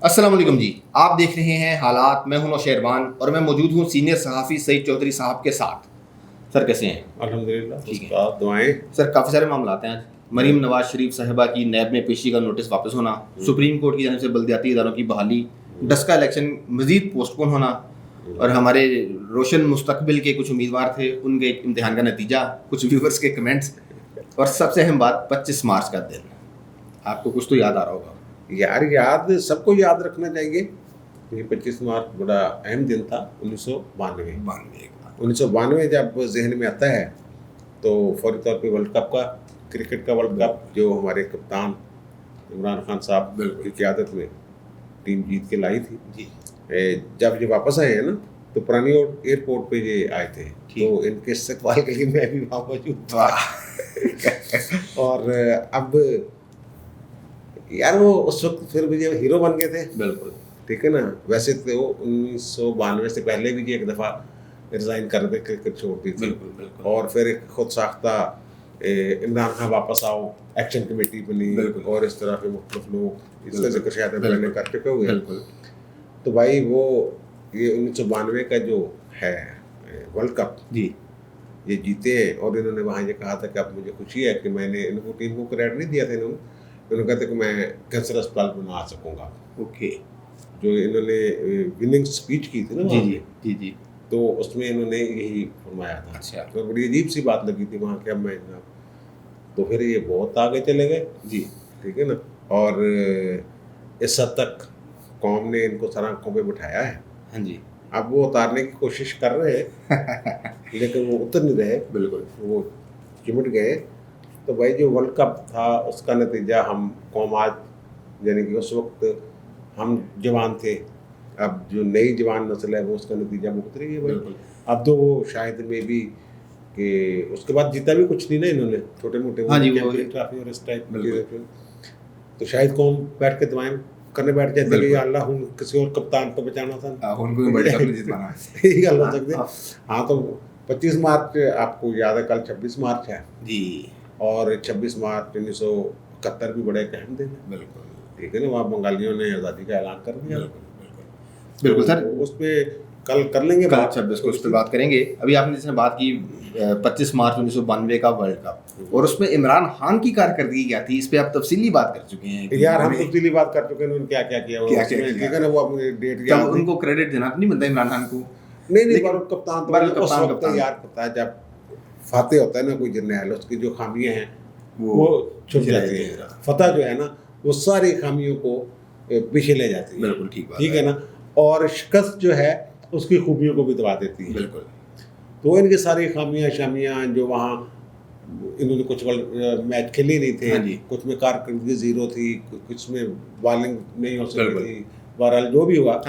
السلام علیکم جی، آپ دیکھ رہے ہیں حالات. میں ہوں نوشیروان اور میں موجود ہوں سینئر صحافی سعید چودھری صاحب کے ساتھ. سر کیسے ہیں؟ الحمدللہ. ٹھیک ہے. آپ دعائیں. سر کافی سارے معاملات ہیں. مریم نواز شریف صاحبہ کی نیب میں پیشی کا نوٹس واپس ہونا، سپریم کورٹ کی جانب سے بلدیاتی اداروں کی بحالی، ڈسکا الیکشن مزید پوسٹ پون ہونا، اور ہمارے روشن مستقبل کے کچھ امیدوار تھے ان کے امتحان کا نتیجہ، کچھ ویورز کے کمنٹس، اور سب سے اہم بات 25 مارچ کا دن. آپ کو کچھ تو یاد آ رہا ہوگا. یار یاد سب کو یاد رکھنا چاہیے. یہ 25 مارچ بڑا اہم دن تھا 1992. جب ذہن میں آتا ہے تو فوری طور پہ ورلڈ کپ کا، کرکٹ کا ورلڈ کپ، جو ہمارے کپتان عمران خان صاحب کی قیادت میں ٹیم جیت کے لائی تھی. جی. جب یہ واپس آئے ہیں نا تو پرانی ایئرپورٹ پہ یہ آئے تھے، تو ان کے استقبال کے لیے میں بھی وہاں موجود تھا. اور اب یار وہ اس وقت پھر بھی ہیرو بن گئے تھے. بالکل ٹھیک ہے نا. ویسے تو 1992 سے پہلے بھی ایک دفعہ ریزائن کر دے کرکٹ چھوڑ دی تھی. اور پھر ایک خود ساختہ عمران خان واپس آؤ ایکشن کمیٹی بنی، اور اس طرح کے مختلف لوگ اس کا ذکر شاید میں نے کر چکے ہوئے. تو بھائی وہ یہ 1992 کا جو ہے ورلڈ کپ جی یہ جیتے ہیں. اور انہوں نے وہاں یہ کہا تھا کہ اب مجھے خوشی ہے کہ میں نے ان کو ٹیم کو کریڈٹ نہیں دیا تھا. انہوں نے کہا تھا کہ میں کینسر اسپتال بنا سکوں گا. اوکے. جو انہوں نے وننگ اسپیچ کی تھی نا جی جی جی تو اس میں انہوں نے یہی فرمایا تھا. اچھا. تو بڑی عجیب سی بات لگی تھی وہاں کہ اب میں تو پھر یہ بہت آگے چلے گئے. جی ٹھیک ہے نا. اور اس حد تک قوم نے ان کو سر آنکھوں پہ بٹھایا ہے. ہاں جی. اب وہ اتارنے کی کوشش کر رہے ہیں لیکن وہ اتر نہیں رہے. بالکل. وہ چمٹ گئے. تو بھائی جو ورلڈ کپ تھا اس کا نتیجہ ہم قوم آج، یعنی کہ اس وقت ہم جوان تھے، اب جو نئی جوان نسل ہے وہ اس کا نتیجہ بھگت رہی ہے. بھائی اب تو وہ شاید میں بھی کہ اس کے بعد جیتا بھی کچھ نہیں نا انہوں نے، چھوٹے موٹے ٹرافی اور اس ٹائپ کی. تو شاید قوم بیٹھ کے دعائیں کرنے بیٹھ جاتے کہ یا اللہ ہوں کسی اور کپتان کو بچانا تھا، ان کو جتوانا. یہی گل ہو سکتی ہے. ہاں تو 25 مارچ آپ کو یاد ہے، کل 26 مارچ ہے. جی. اور 26 مارچ 1971 بھی بڑے اہم دن ہے. بالکل ٹھیک ہے نا. وہاں بنگالیوں نے آزادی کا اعلان کر دیا. بالکل سر. اس پہ کل کر لیں گے بات، 26 کو اس پہ بات کریں گے. ابھی آپ نے جس نے بات کی 25 مارچ 1992 کا ورلڈ کپ، اور اس میں عمران خان کی کارکردگی کیا تھی، اس پہ آپ تفصیلی بات کر چکے ہیں. یار ہم تفصیلی بات کر چکے ہیں انہوں نے کیا کیا کیا. ٹھیک ہے نا. وہ اپنی ڈیٹ کیا ان کو کریڈٹ دینا نہیں بنتا عمران خان کو. نہیں کپتان یار پتا ہے جب فاتح ہوتا ہے نا کوئی جرنیل، اس کی جو خامیاں ہیں وہ چھپ جاتی ہیں. فتح جو ہے نا وہ ساری خامیوں کو پیچھے لے جاتی ہے. بالکل ٹھیک ہے نا. اور شکست جو ہے اس کی خوبیوں کو بھی دبا دیتی ہے. بالکل. تو ان کی ساری خامیاں شامیاں جو وہاں انہوں نے کچھ میچ کھیلے نہیں تھے، کچھ میں کارکردگی زیرو تھی، کچھ میں بالنگ نہیں ہو سکتی تھی. بہرحال جو بھی ہوا،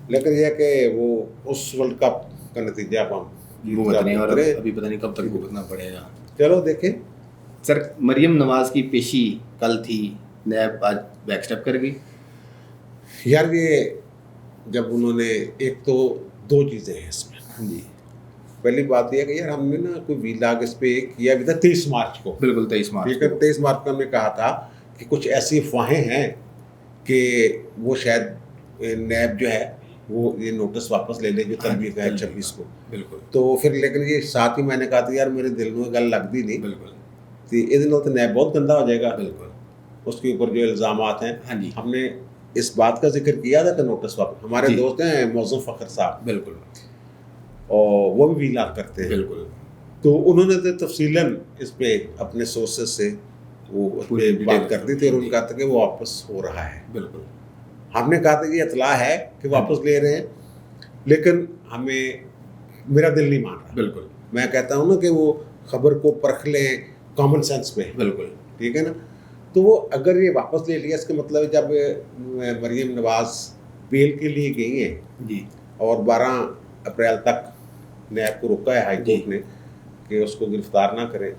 لیکن یہ کہ وہ اس ورلڈ کپ کا نتیجہ اب ہم ابھی پتہ نہیں کب تک بھگتنا پڑے گا. چلو دیکھیں. سر مریم نواز کی پیشی کل تھی، نیب آج بیک اسٹیپ کر گئی. یار یہ جب انہوں نے ایک تو دو چیزیں ہیں اس میں. ہاں جی. پہلی بات یہ ہے کہ یار ہم نے نا کوئی ویلاگ اس پہ کیا بھی تھا 23 مارچ کو. بالکل 23 مارچ. ٹھیک ہے. 23 مارچ کو ہم نے کہا تھا کہ کچھ ایسی افواہیں ہیں کہ وہ شاید نیب جو ہے وہ یہ نوٹس واپس لے لے جو تربیت ہے 26 کو. بالکل. تو پھر لیکن یہ ساتھ ہی میں نے کہا تھا یار میرے دل میں گل لگ دی نہیں. بالکل. تو یہ دن تو نیب بہت گندا ہو جائے گا. بالکل. اس کے اوپر جو الزامات ہیں. ہاں جی. ہم نے اس بات کا ذکر کیا تھا کہ نوٹس واپس. ہمارے دوست ہیں موزم فخر صاحب. بالکل. اور وہ بھی ویلاگ کرتے ہیں. بالکل. تو انہوں نے تو تفصیلاً اس پہ اپنے سورسز سے وہ بات کر دی تھی اور ان کا تھا کہ وہ واپس ہو رہا ہے. بالکل. ہم نے کہا تھا کہ اطلاع ہے کہ واپس لے رہے ہیں، لیکن ہمیں میرا دل نہیں مان رہا. بالکل. میں کہتا ہوں نا کہ وہ خبر کو پرکھ لیں کامن سینس پہ. بالکل. ٹھیک ہے نا. تو وہ اگر یہ واپس لے لیا اس کا مطلب جب مریم نواز بیل کے لیے گئی ہیں جی اور 12 اپریل تک نیب کو روکا ہے ہائی کورٹ نے کہ اس کو گرفتار نہ کریں،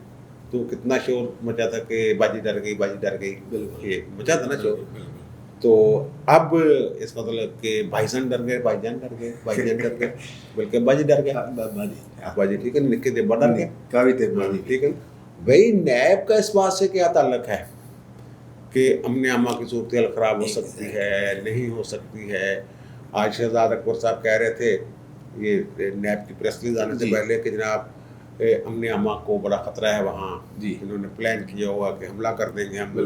تو کتنا شور مچا تھا کہ باجی ڈر گئی، باجی ڈر گئی. یہ مچا تھا نا شور. تو اب اس مطلب کہ بھائی جان ڈر گئے، بھائی جان ڈر گئے، بھائی جان ڈر گئے، بلکہ باجی ڈر گیا. باجی ٹھیک ہے. نکے دے بڑا ڈر گیا. ٹھیک ہے. بھائی نیب کا اس بات سے کیا تعلق ہے کہ امن عامہ کی صورتحال خراب ہو سکتی ہے, نہیں ہو سکتی ہے. آج شہزاد اکبر صاحب کہہ رہے تھے یہ نیب کی پریس ریلیز آنے سے پہلے کہ جناب امن عامہ کو بڑا خطرہ ہے وہاں, انہوں نے پلان کیا ہوا کہ حملہ کر دیں گے ہم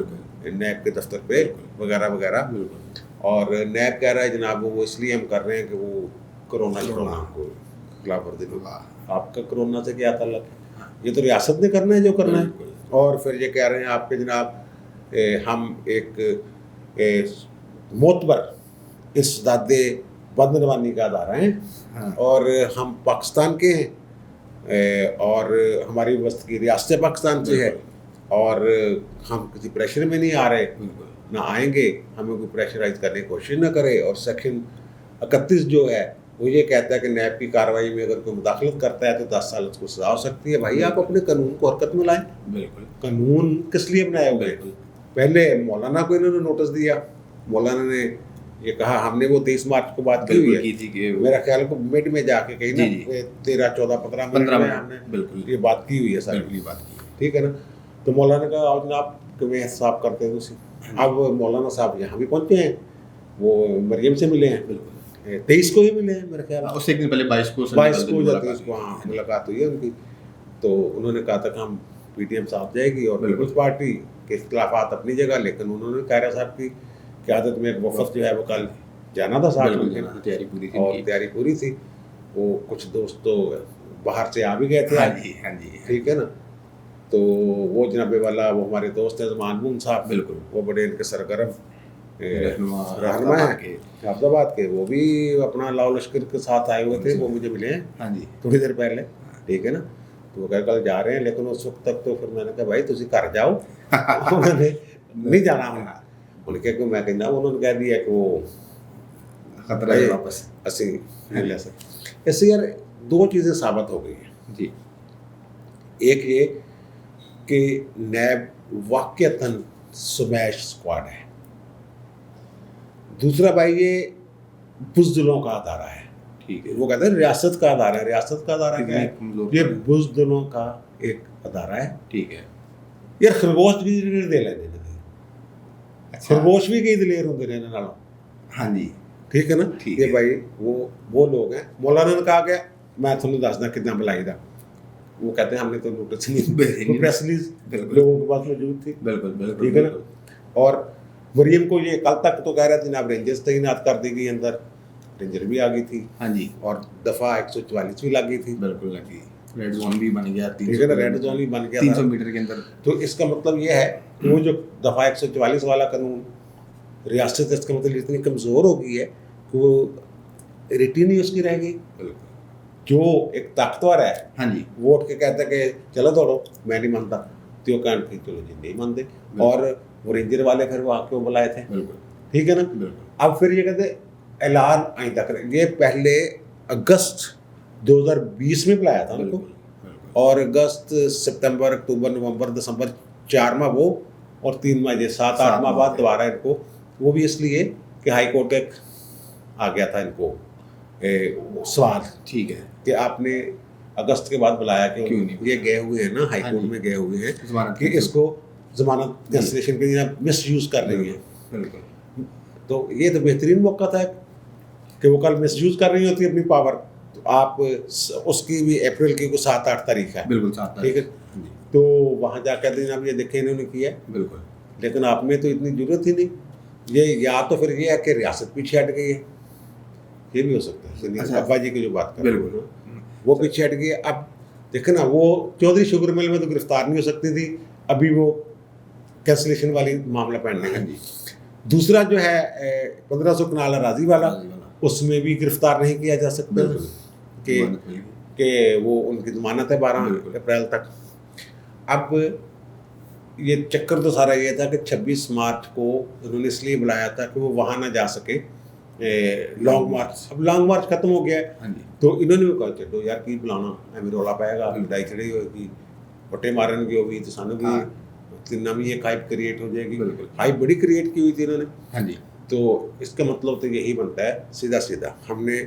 نیب کے دفتر پہ وغیرہ وغیرہ. اور نیب کہہ رہا ہے جناب وہ اس لیے ہم کر رہے ہیں کہ وہ کرونا کو خلاف ورزی. آپ کا کرونا سے کیا تعلق ہے؟ یہ تو ریاست نے کرنا ہے جو کرنا ہے. اور پھر یہ کہہ رہے ہیں آپ کے جناب ہم ایک معتبر استداد بدعنوانی کا ادارہ ہیں اور ہم پاکستان کے ہیں اور ہماری وسطی ریاست پاکستان سے ہے اور ہم کسی پریشر میں نہیں آ رہے, نہ آئیں گے, ہمیں کوئی پریشرائز کرنے کی کوشش نہ کرے. اور سیکشن 31 جو ہے وہ یہ کہتا ہے کہ نیب کی کارروائی میں اگر کوئی مداخلت کرتا ہے تو 10 سال اس کو سزا ہو سکتی ہے. بھائی آپ اپنے قانون کو حرکت میں لائیں. بالکل قانون کس لیے بنایا ہوئے ہیں؟ پہلے مولانا کو انہوں نے نوٹس دیا, مولانا نے یہ کہا, ہم نے وہ 23 مارچ کو بات کی ہوئی ہے میرا خیال کو مڈ میں جا کے کہیں نا 13, 14, 15 میں ہم نے یہ بات کی ہوئی ہے ساری بات کی, ٹھیک ہے نا. تو مولانا نے کہا جناب کہ میں حساب کرتے ہیں دوسری. اب مولانا صاحب یہاں بھی پہنچے ہیں, وہ مریم سے ملے ہیں, 23 کو ہی ملے ہیں میرا خیال, اس سے ایک دن پہلے 22 کو یا 23 کو ہاں ملاقات ہوئی ہے ان کی. تو انہوں نے کہا تھا کہ ہم پی ٹی ایم صاحب جائے گی اور پیپلز پارٹی کے اختلافات اپنی جگہ, لیکن انہوں نے قاہرہ صاحب کی قیادت میں ایک وفد جو ہے وہ کل جانا تھا ساتھ میں, اور تیاری پوری تھی. وہ کچھ دوست تو باہر سے آ بھی گئے تھے, ٹھیک ہے نا. تو وہ جناب والا وہ ہمارے دوست ہیں زمان مون صاحب, بالکل وہ بڑے ان کے سرگرم رہنما ہیں حافظ آباد کے, وہ بھی اپنا لاؤ لشکر کے ساتھ آئے ہوئے تھے, وہ مجھے ملے ہیں تھوڑی دیر پہلے, ٹھیک ہے نا. تو وہ کل جا رہے ہیں, لیکن اس وقت تک تو پھر میں نے کہا بھائی تسی گھر جاؤ, انہوں نے نہیں جانا ہوں. انہوں نے کہا کہ میں کہنا, انہوں نے کہہ دیا کہ وہ خطرہ ہے واپس اسی ملنے سے. اس سے یار 2 چیزیں ثابت ہو گئی ہیں جی. ایک یہ کہ نیب واقعتاً سمیش اسکواڈ ہے. دوسرا بھائی یہ بزدلوں کا ادارہ ہے, ٹھیک ہے. وہ کہتے ہیں ریاست کا ادارہ ہے. ریاست کا ادارہ کیا ہے؟ یہ بزدلوں کا ایک ادارہ ہے, ٹھیک ہے. یار خرگوش بھی دے لینے, خرگوش بھی کئی دلیر ہوں دینے نالوں, ہاں جی, ٹھیک ہے نا. یہ بھائی وہ لوگ ہیں. مولانا نے کہا کہ میں تھوڑا دسنا کتنا بلائی دا, وہ کہتے ہیں ہم نے تو نوٹس نہیں, پریس ریلیز لوگوں کے پاس موجود تھی, بالکل ٹھیک ہے نا. اور مریم کو یہ کل تک تو کہہ رہے تھے جناب رینجرز تعینات کر دی گئی, اندر رینجر بھی آ گئی تھی, ہاں جی, اور دفعہ 144 بھی لگ گئی تھی, بالکل لگی, ریڈ زون بھی بن گیا, ٹھیک ہے نا, ریڈ زون بھی بن گیا 300 میٹر کے اندر. تو اس کا مطلب یہ ہے کہ وہ جو دفعہ 144 والا قانون ریاست اس کا مطلب اتنی کمزور ہو گئی ہے کہ وہ ریٹین ہی اس کی رہ گئی. جو ایک طاقتور ہے, ہاں جی, وہ اٹھ کے کہتا ہے کہ چلو دوڑو, میں نہیں مانتا, تو وہ کہتے ہیں چلو جی نہیں مانتے. اور وہ رینجر والے پھر وہاں کیوں بلائے تھے, ٹھیک ہے نا. اب پھر یہ کہتے اعلان آئندہ کریں. یہ پہلے اگست 2020 میں بلایا تھا ان کو, اور اگست, سپتمبر, اکتوبر, نومبر, دسمبر 4 ماہ وہ, اور 3 ماہ یہ 7-8 ماہ بعد دوبارہ ان کو, وہ بھی اس لیے کہ ہائی کورٹ ایک آ گیا تھا ان کو سوال, ٹھیک ہے, کہ آپ نے اگست کے بعد بلایا کیوں نہیں. یہ گئے ہوئے ہیں نا ہائی کورٹ میں, گئے ہوئے ہیں کہ اس کو ضمانت کینسلیشن کے لیے مس یوز کر رہی ہیں. بالکل, تو یہ تو بہترین موقع تھا کہ وہ کل مس یوز کر رہی ہوتی اپنی پاور. تو آپ اس کی بھی اپریل کی کو 7-8 تاریخ ہے, بالکل 7 تاریخ, ٹھیک ہے. تو وہاں جا کر دیں اب یہ دیکھیں انہوں نے کیا, بالکل, لیکن آپ میں تو اتنی ضرورت ہی نہیں. یہ یا تو پھر یہ ہے کہ ریاست پیچھے ہٹ گئی ہے, یہ بھی ہو سکتا ہے. ابا جی کی جو بات کر رہے ہیں وہ پیچھے ہٹ گئی. اب دیکھیں نا, وہ چودھری شوگر مل میں تو گرفتار نہیں ہو سکتی تھی, ابھی وہ کینسلیشن والی معاملہ پہننے ہیں. دوسرا جو ہے 1500 کنال اراضی والا, اس میں بھی گرفتار نہیں کیا جا سکتا کہ وہ ان کی ضمانت ہے 12 اپریل تک. اب یہ چکر تو سارا یہ تھا کہ 26 مارچ کو انہوں نے اس لیے بلایا تھا کہ وہ وہاں نہ جا سکے لانگ مارچ. اب لانگ مارچ ختم ہو گیا ہے, تو انہوں نے بھی کہا چلو یار کی بلانا, ہمیں رولا پائے گا, لڑائی چڑھائی ہوئے گی, بٹے مارن گی ہوگی, تو سانو بھی نمی ایک ہائپ کریٹ ہو جائے گی. ہائپ بڑی کریٹ کی ہوئی تھی انہوں نے, ہاں جی. تو اس کا مطلب تو یہی بنتا ہے سیدھا سیدھا. ہم نے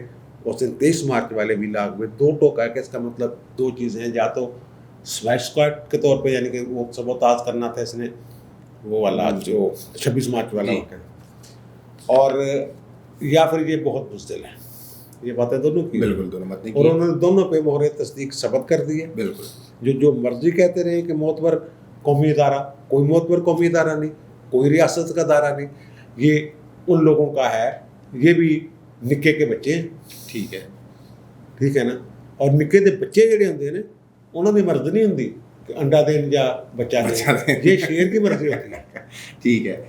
اس دن 23 مارچ والے ولاگ میں 2 ٹوکا ہے کہ اس کا مطلب 2 چیزیں ہیں, یا تو اسمیش اسکواڈ کے طور پہ یعنی کہ وہ سبوتاژ کرنا تھا اس نے, وہ والا جو 26 مارچ والا واقعہ، اور یا پھر یہ بہت بزدل ہے. یہ باتیں دونوں کی، بالکل دونوں مت نہیں اور انہوں نے دونوں پہ مہر تصدیق ثبت کر دی ہے. بالکل جو مرضی کہتے رہے کہ معتبر قومی ادارہ، کوئی معتبر قومی ادارہ نہیں، کوئی ریاست کا ادارہ نہیں، یہ ان لوگوں کا ہے، یہ بھی نکے کے بچے ہیں. ٹھیک ہے نا. اور نکے کے بچے جڑے ہوندے ہیں نا، انہوں کی مرضی نہیں ہوندی کہ انڈا دین یا بچہ دین، یہ شیر کی مرضی ہوتی ہے. ٹھیک ہے،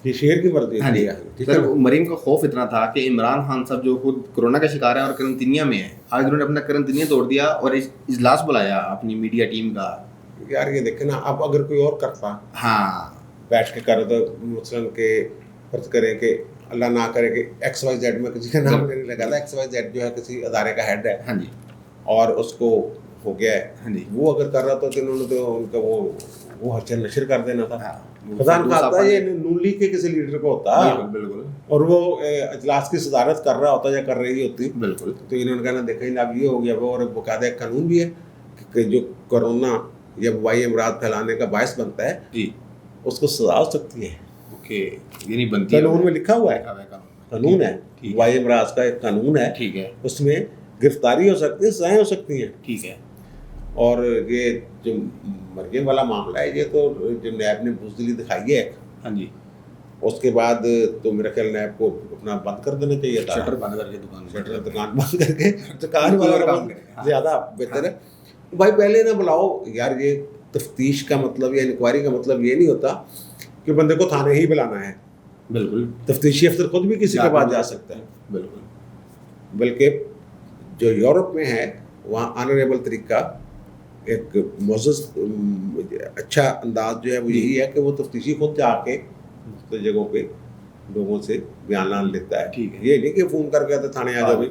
یہ شیر کی مرضی ہوتی ہے. سر مریم کا خوف اتنا تھا کہ عمران خان صاحب جو خود کورونا کا شکار ہیں اور کرنطینیہ میں ہیں، آج انہوں نے اپنا کرنطینیہ توڑ دیا اور اجلاس بلایا اپنی میڈیا ٹیم کا. یار یہ دیکھیں نا، اب اگر کوئی اور کرتا، ہاں بیٹھ کے کر دو، مثلاً کہ فرض کریں کہ اللہ نہ کرے کہ ایکس وائی زیڈ میں کسی کا نام نہیں لگا تھا، ایکس وائی زیڈ جو ہے کسی ادارے کا ہیڈ ہے، ہاں جی، اور اس کو ہو گیا ہے، ہاں جی، وہ اگر کر رہا تھا تو انہوں نے تو ان کا وہ ہچر نشر کر دینا تھا. ہاں، خدا نہ خواستہ یہ نون لیگ کے کسی لیڈر کو ہوتا بالکل اور وہ اجلاس کی صدارت کر رہا ہوتا یا کر رہی ہوتی، بالکل، تو انہوں نے کہنا دیکھیں اب یہ ہو گیا. وہ اور باقاعدہ ایک قانون بھی ہے کہ جو کورونا یا وبائی امراض پھیلانے کا باعث بنتا ہے جی، اس کو سزا ہو سکتی ہے. اوکے، یہ نہیں بنتی، قانون میں لکھا ہوا ہے، قانون ہے، وبائی امراض کا ایک قانون ہے. ٹھیک ہے، اس میں گرفتاری ہو سکتی ہے، سزائیں ہو سکتی ہیں. ٹھیک ہے. اور یہ جو مریم والا معاملہ ہے، یہ تو جو نیب نے بزدلی دکھائی ہے، ہاں جی، اس کے بعد تو میرا خیال نیب کو اپنا بند کر دینا چاہیے تھا. شٹر بند کر کے دکان بند کر کے دکان والا زیادہ بہتر ہے. بھائی پہلے نہ بلاؤ یار. یہ تفتیش کا مطلب یا انکوائری کا مطلب یہ نہیں ہوتا کہ بندے کو تھانے ہی بلانا ہے. بالکل، تفتیشی افسر خود بھی کسی کے پاس جا سکتا ہے. بالکل، بلکہ جو یورپ میں ہے وہاں آنریبل طریقہ، ایک معزز اچھا انداز جو ہے وہ یہی ہے کہ وہ تفتیشی خود جا کے مختلف جگہوں پہ لوگوں سے بیانات لیتا ہے. ٹھیک ہے، یہ نہیں کہ فون کر کے آتے تھانے آ جاؤ،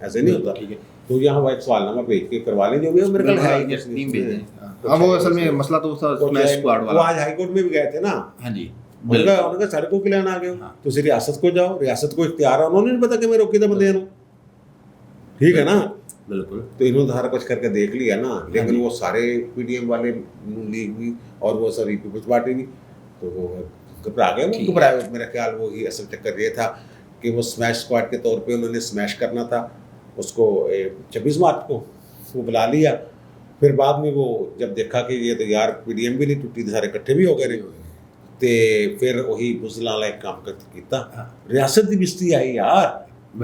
ایسے نہیں ہوتا. ٹھیک ہے، تو یہاں وہ ایک سوال نامہ بھیج کے کروا لیں، جو بھی میرے خیال ہے ٹیم بھیجیں. اب وہ اصل میں مسئلہ تو تھا اسمیش اسکواڈ وہ والا. آج ہائی کورٹ میں بھی گئے تھے نا. ہاں جی، انہوں نے سڑکوں کے لیے آ گئے تو اسی ریاست کو جاؤ، ریاست کو اختیار ہے، انہوں نے نہیں پتا کہ میں روکی تھا بندے. ٹھیک ہے نا. بالکل. تو انہوں نے سارا کچھ کر کے دیکھ لیا نا. لیکن وہ سارے پی ڈی ایم والے، نون لیگ بھی اور وہ ساری پیپلز پارٹی بھی، تو وہ گھبرا گئے. وہ گھبرائے. میرا خیال وہی اصل چکر یہ تھا کہ وہ اسمیش اسکواڈ کے طور پہ انہوں نے اسمیش کرنا تھا اس کو 26 مارچ کو وہ بلا لیا. پھر بعد میں وہ جب دیکھا کہ یہ تو یار پی ڈی ایم بھی نہیں ٹوٹی، سارے اکٹھے بھی ہو گئے رہے، تو پھر وہی بزدل والا ایک کام کیتا. ریاست کی بستی آئی یار.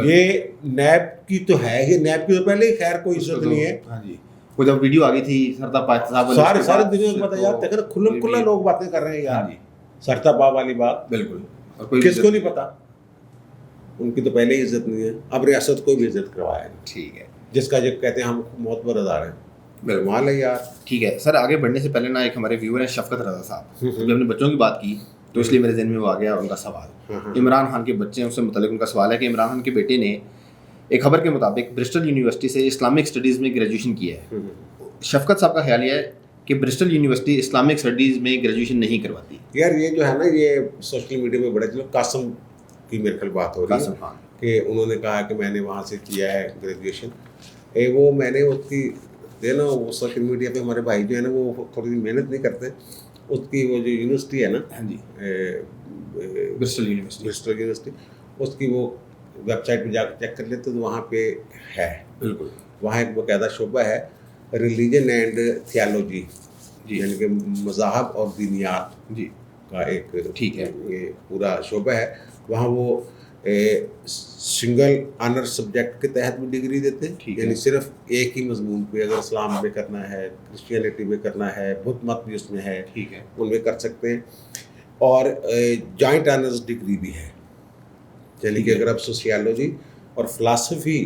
یہ نیب کی تو ہے، یہ نیب کی تو پہلے ہی خیر کوئی عزت نہیں ہے. ہاں جی، وہ جب ویڈیو آ گئی تھی سرتا پاک صاحب سارے دنیا کو پتا یار، دیکھ رہے کھلم کھلا لوگ باتیں کر رہے ہیں یار. سرتا پاک والی بات بالکل، کس کو نہیں پتا. ان کی تو پہلے ہی عزت نہیں ہے، اب ریاست کو بھی عزت کروایا. ٹھیک ہے، جس کا جو کہتے ہیں ہم معتبر ادارے ہیں. مال ہے یار. ٹھیک ہے سر، آگے بڑھنے سے پہلے نا ایک ہمارے ویور ہیں شفقت رضا صاحب، جب نے بچوں کی بات کی تو اس لیے میرے ذہن میں وہ آ گیا ان کا سوال. عمران خان کے بچے ہیں، اس سے متعلق ان کا سوال ہے کہ عمران خان کے بیٹے نے ایک خبر کے مطابق برسٹل یونیورسٹی سے اسلامک اسٹڈیز میں گریجویشن کیا ہے. شفقت صاحب کا خیال یہ ہے کہ برسٹل یونیورسٹی اسلامک اسٹڈیز میں گریجویشن نہیں کرواتی. یار یہ جو ہے نا، یہ سوشل میڈیا میں بڑے چلو قاسم کی میرے خیال بات ہو رہی ہے کہ انہوں نے کہا کہ میں نے وہاں سے کیا ہے گریجویشن. وہ میں نے اس کی دینا، وہ سوشل میڈیا پہ ہمارے بھائی جو ہے نا وہ تھوڑی سی محنت نہیں کرتے. اس کی وہ جو یونیورسٹی ہے نا، ہاں جی، برسٹل یونیورسٹی، اس کی وہ ویب سائٹ پہ جا کے چیک کر لیتے تو وہاں پہ ہے. بالکل، وہاں ایک باقاعدہ شعبہ ہے ریلیجن اینڈ تھیالوجی، یعنی کہ مذاہب اور دینیات جی کا ایک، ٹھیک ہے، یہ پورا شعبہ ہے. وہاں وہ سنگل آنر سبجیکٹ کے تحت بھی ڈگری دیتے ہیں، یعنی صرف ایک ہی مضمون پہ، اگر اسلام میں کرنا ہے، کرسچینٹی میں کرنا ہے، بدھ مت بھی اس میں ہے، ٹھیک ہے، ان میں کر سکتے ہیں. اور جوائنٹ آنرز ڈگری بھی ہے، یعنی کہ اگر آپ سوشیالوجی اور فلاسفی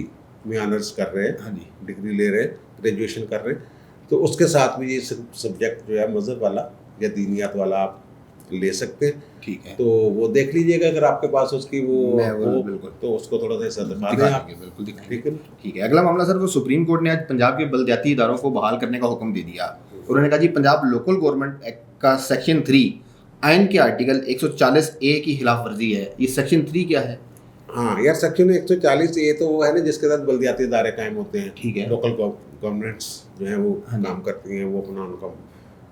میں آنرز کر رہے ہیں، ڈگری لے رہے ہیں، گریجویشن کر رہے ہیں، تو اس کے ساتھ بھی یہ سبجیکٹ جو ہے مذہب والا یا دینیات والا آپ لے سکتے ہیں. ٹھیک ہے، تو وہ دیکھ لیجئے گا اگر آپ کے پاس اس کی وہ بالکل، تو اس کو تھوڑا سا دکھا دیں آپ. بالکل ٹھیک ہے. ٹھیک ہے، اگلا معاملہ سر، وہ سپریم کورٹ نے آج پنجاب کے بلدیاتی اداروں کو بحال کرنے کا حکم دے دیا. انہوں نے کہا جی پنجاب لوکل گورنمنٹ ایکٹ کا سیکشن 3 آئین کے آرٹیکل 140A کی خلاف ورزی ہے. یہ سیکشن 3 کیا ہے؟ ہاں یار، سیکشن 140A تو وہ ہے نا جس کے تحت بلدیاتی ادارے قائم ہوتے ہیں. ٹھیک ہے، لوکل گورنمنٹس جو ہیں وہ کام کرتی ہیں، وہ اپنا ان کا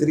3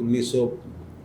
1900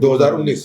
2019।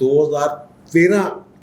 2013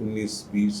19-20,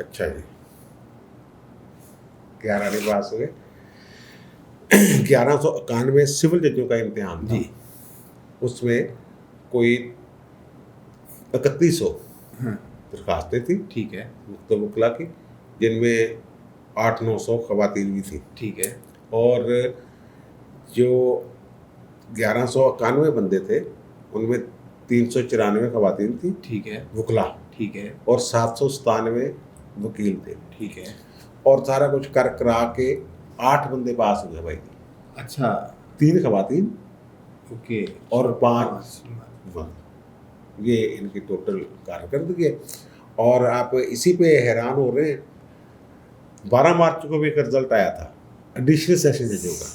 اچھا جی 11 نہیں پاس ہوئے. 1191 سول ججوں کا امتحان تھا. جی اس میں کوئی 3100 درخواستیں تھیں ٹھیک ہے مختلف وکلا کی، جن میں 800-900 خواتین بھی تھیں. ٹھیک ہے اور جو 1191 بندے تھے ان میں 394 خواتین تھیں ٹھیک ہے وکلا، ٹھیک ہے اور 797 وکیل تھے. ٹھیک ہے. اور سارا کچھ کر کرا کے 8 بندے پاس ہوئے بھائی. اچھا 3 خواتین اوکے اور 5 مرد. یہ ان کی ٹوٹل کارکردگی ہے. اور آپ اسی پہ حیران ہو رہے ہیں 12 مارچ کو بھی ایک رزلٹ آیا تھا ایڈیشنل سیشن ججوں کا.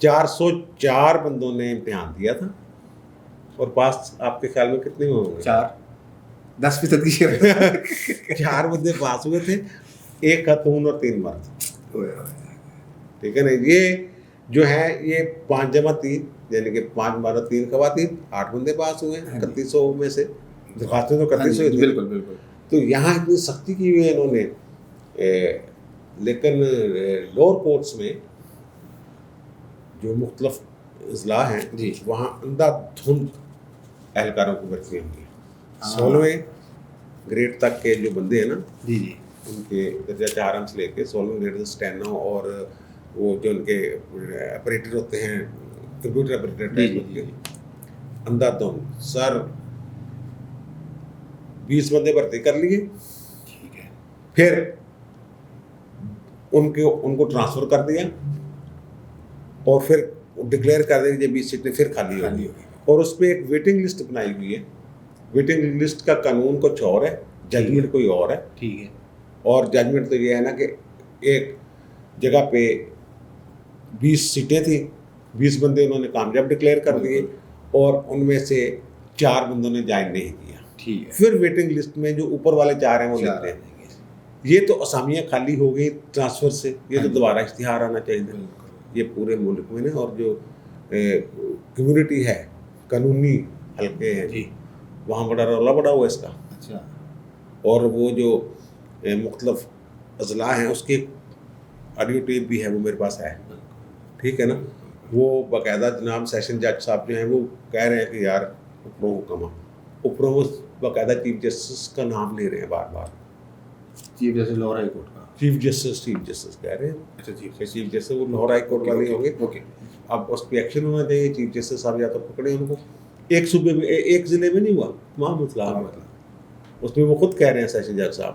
404 بندوں نے امتحان دیا تھا اور پاس آپ کے خیال میں کتنے ہوں گے؟ 4-10% کی شرح 4 بندے پاس ہوئے تھے، 1 خاتون اور 3 مرد. ٹھیک ہے نا. یہ جو ہے یہ 5+3 یعنی کہ 5 مرد 3 خواتین 8 بندے پاس ہوئے ہیں 3100 میں سے. درخواستیں تو 3100 تھیں. بالکل بالکل. تو یہاں اتنی سختی کی ہوئی ہے انہوں نے. لیکن لوور کورٹس میں جو مختلف اضلاع ہیں جی وہاں اندھا دھند اہلکاروں کو بھرتی ہوئی ہیں. 16ویں گریڈ تک کے جو بندے ہیں نا جی جی ان کے درجہ 4 سے لے کے 16ویں گریڈ سے اسٹینو اور وہ جو ان کے آپریٹر ہوتے ہیں کمپیوٹر آپریٹر ٹائپ ہوتے ہیں اندھا دھند سر 20 بندے بھرتی کر لیے. ٹھیک ہے. پھر ان کو ٹرانسفر کر دیا اور پھر ڈکلیئر کر دیا کہ 20 سیٹیں پھر خالی ہوگی. اور اس پہ ایک ویٹنگ لسٹ بنائی ہوئی ہے. ویٹنگ لسٹ کا قانون کچھ اور ہے، ججمنٹ کوئی اور ہے. ٹھیک ہے. اور ججمنٹ تو یہ ہے نا کہ ایک جگہ پہ 20 سیٹیں تھیں، 20 بندے انہوں نے کامیاب ڈکلیئر کر دیے اور ان میں سے 4 بندوں نے جوائن نہیں کیا. ٹھیک ہے. پھر ویٹنگ لسٹ میں جو اوپر والے 4 ہیں وہ لیتے ہیں. یہ تو اسامیاں خالی ہو گئی ٹرانسفر سے، یہ تو دوبارہ اشتہار آنا چاہیے. یہ پورے ملک میں نا. اور جو کمیونٹی ہے قانونی حلقے ہیں جی وہاں بڑا رولا بڑا ہوا اس کا. اچھا. اور وہ جو مختلف اضلاع ہیں اس کی آڈیو ٹیپ بھی ہے، وہ میرے پاس ہے. ٹھیک ہے نا. وہ باقاعدہ جناب سیشن جج صاحب جو ہیں وہ کہہ رہے ہیں کہ یار اوپروں حکم، اوپروں وہ باقاعدہ چیف جسٹس کا نام لے رہے ہیں بار بار. Chief justice Lahore high court کا چیف جسٹس کہہ رہے ہیں. اچھا چیف جسٹس وہ لاہور ہائی کورٹ والے ہوں گے. اوکے. اب اس پہ ایکشن ہونا چاہیے. چیف جسٹس صاحب یا تو پکڑے ان کو. ایک صوبے میں ایک ضلع میں نہیں ہوا وہاں مسئلہ. اس میں وہ خود کہہ رہے ہیں سیشن جج صاحب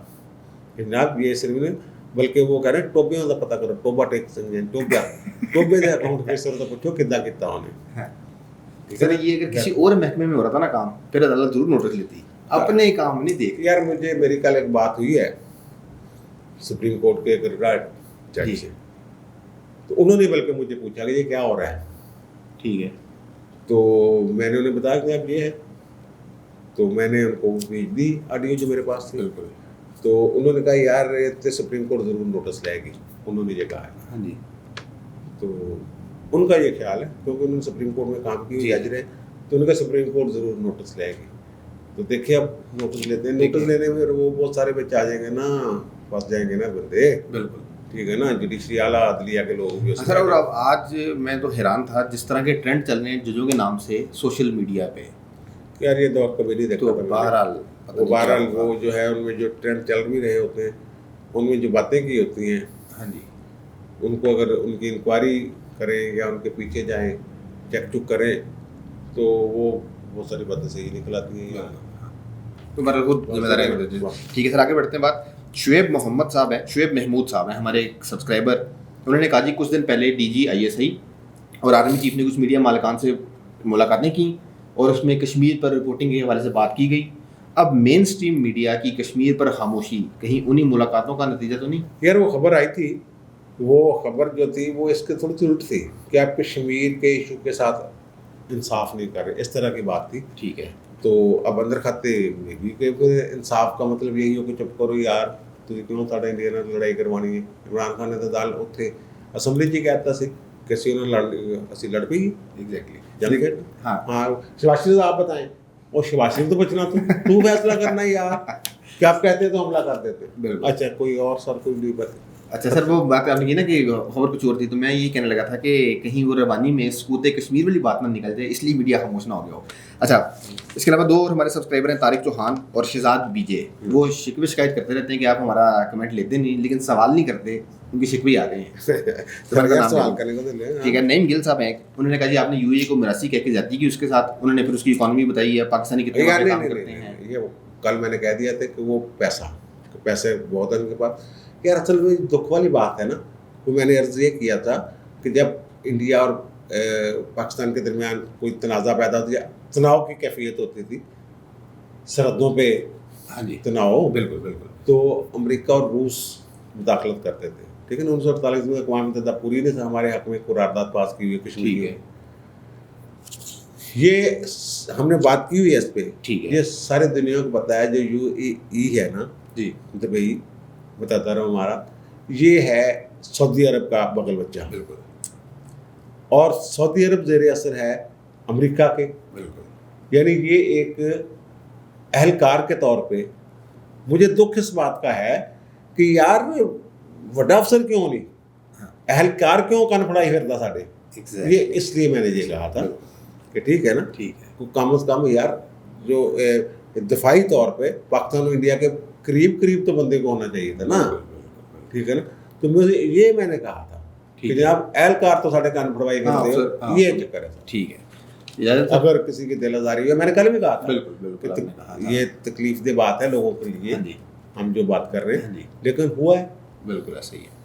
کہ جناب یہ صرف نہیں، بلکہ وہ کہہ رہے ہیں ٹوبیاں کا پتہ کرو. ٹوبا ٹیکس ٹوبے دے اکاؤنٹ فیسر تو پوچھو کدا کیتا انہیں. سر یہ اگر کسی اور محکمے میں ہو رہا تھا نا کام پھر عدالت ضرور نوٹس لیتی، اپنے کام نہیں دیکھ. یار مجھے میری کل ایک بات ہوئی ہے سپریم کورٹ کے ایک ریٹائرڈ جج سے، تو انہوں نے بلکہ مجھے پوچھا کہ یہ کیا ہو رہا ہے. ٹھیک ہے. تو میں نے انہیں بتایا کہ اب یہ ہے. تو میں نے ان کو بھیج دی آڈیو جو میرے پاس تھی. بالکل. تو انہوں نے کہا یار یہ سپریم کورٹ ضرور نوٹس لے گی. انہوں نے یہ کہا ہے. ہاں جی. تو ان کا یہ خیال ہے کیونکہ انہوں نے سپریم کورٹ میں کام کی جج رہے، تو ان کا سپریم کورٹ ضرور نوٹس لے گی. تو دیکھیے اب نوٹس لیتے ہیں. نوٹس لینے میں وہ بہت سارے بچے آ جائیں گے نا، پھنس جائیں گے نا بندے. بالکل ٹھیک ہے نا. جوڈیشری اعلیٰ عدلیہ کے لوگ بھی. سر اور اب آج میں تو حیران تھا جس طرح کے ٹرینڈ چل رہے ہیں ججوں کے نام سے سوشل میڈیا پہ. یار یہ دور کبھی نہیں دیکھا. بہرحال وہ جو ہے ان میں جو ٹرینڈ چل بھی رہے ہوتے ہیں ان میں جو باتیں کی ہوتی ہیں، ہاں جی، ان کو اگر ان کی انکوائری کریں یا ان کے پیچھے جائیں چیک چک کریں تو وہ بہت ساری باتیں صحیح نکل آتی ہیں. تو میرا خود ذمہ دار ہے. ٹھیک ہے سر آگے بڑھتے ہیں. بات شعیب محمود صاحب ہیں ہمارے ایک سبسکرائبر. انہوں نے کہا جی کچھ دن پہلے DG/ISI اور آرمی چیف نے کچھ میڈیا مالکان سے ملاقاتیں کی اور اس میں کشمیر پر رپورٹنگ کے حوالے سے بات کی گئی. اب مین سٹریم میڈیا کی کشمیر پر خاموشی کہیں انہی ملاقاتوں کا نتیجہ تو نہیں؟ یار وہ خبر آئی تھی، وہ خبر جو تھی وہ اس کے تھوڑی سی الٹ تھی کہ آپ کشمیر کے ایشو کے ساتھ انصاف نہیں کر رہے، اس طرح کی بات تھی. ٹھیک ہے. تو اب اندر کھاتے بھی کہ انصاف کا مطلب یہی ہو کہ چپ کرو یار، تھی کیوں ساڈا انڈیا نال لڑائی کروانی ہے. عمران خان نے تو دال اتنے اسمبلی چ کہتا سی کہ اسی لڑ پی. ایگزیکٹلی. ہاں شباشی صاحب آپ بتائیں. اور شباشی تو بچنا تو فیصلہ کرنا یار. کہ آپ کہتے تو حملہ کر دیتے. بالکل. اچھا کوئی اور سر کوئی نہیں بات. اچھا سر وہ بات آپ نے کی نا کہ خبر کچھ اور تھی, تو میں یہ کہنے لگا تھا کہ کہیں وہ روانی میں سکوت کشمیر والی بات نہ نکل جائے, اس لیے میڈیا خاموش نہ ہو گیا ہو. اچھا اس کے علاوہ 2 اور ہمارے سبسکرائبر ہیں, طارق چوہان اور شہزاد بی جے. وہ شکوے شکایت کرتے رہتے ہیں کہ آپ ہمارا کمنٹ لیتے نہیں, لیکن سوال نہیں کرتے, ان کی شکوے آ گئے ہیں. سوال کرنے کو ٹھیک ہے. نعیم گل صاحب ہیں, انہوں نے کہا جی آپ نے یو اے کو میراثی کہہ کے جاتی کی اس کے ساتھ, انہوں نے پھر اس کی اکانومی بتائی ہے, پاکستانی کتنے کام کرتے ہیں. یہ کل میں نے کہہ دیا تھا کہ وہ پیسے بہت ہیں ان کے پاس. یار اصل میں دکھ والی بات ہے نا, تو میں نے عرض یہ کیا تھا کہ جب انڈیا اور پاکستان کے درمیان کوئی تنازع پیدا ہوتی ہے, تناؤ کی کیفیت ہوتی تھی, سرحدوں پہ تناؤ, بالکل بالکل, تو امریکہ اور روس مداخلت کرتے تھے. ٹھیک ہے نا. 1948 میں اقوام متحدہ پوری نے ہمارے حق میں قرارداد پاس کی ہوئی ہے کشمیر ہے. یہ ہم نے بات کی ہوئی ہے اس پہ. یہ سارے دنیا کو بتایا جو یو ای ہے نا, جی دبئی بتاتا رہا ہمارا, یہ ہے سعودی عرب کا بغل بچہ. بالکل. اور سعودی عرب زیر اثر ہے امریکہ کے. بالکل. یعنی یہ ایک اہلکار کے طور پہ مجھے دکھ اس بات کا ہے کہ یار وڈا افسر کیوں نہیں, اہلکار کیوں کن پڑائی پھرتا ساڈے. یہ اس لیے میں نے یہ کہا تھا کہ ٹھیک ہے نا, ٹھیک ہے, کم از کم یار جو دفاعی طور پہ پاکستان اور انڈیا کے قریب تو بندے کو ہونا چاہیے تھا نا. ٹھیک ہے نا. تو مجھے یہ میں نے کہا تھا کہ جناب اہلکار تو ساڈے کن پڑائی کرتے ہو, یہ چکر ہے. ٹھیک ہے. اگر کسی کی دل آزاری ہے, میں نے کل بھی کہا تھا یہ تکلیف دہ بات ہے لوگوں کے لیے ہم جو بات کر رہے ہیں, لیکن ہوا ہے. بالکل ایسا ہی ہے.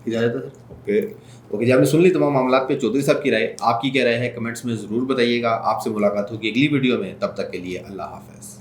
اجازت ہے سر. اوکے جی, آپ نے سن لی تمام معاملات پہ چودھری صاحب کی رائے. آپ کی کیا رائے ہے کمنٹس میں ضرور بتائیے گا. آپ سے ملاقات ہوگی اگلی ویڈیو میں, تب تک کے لیے اللہ حافظ.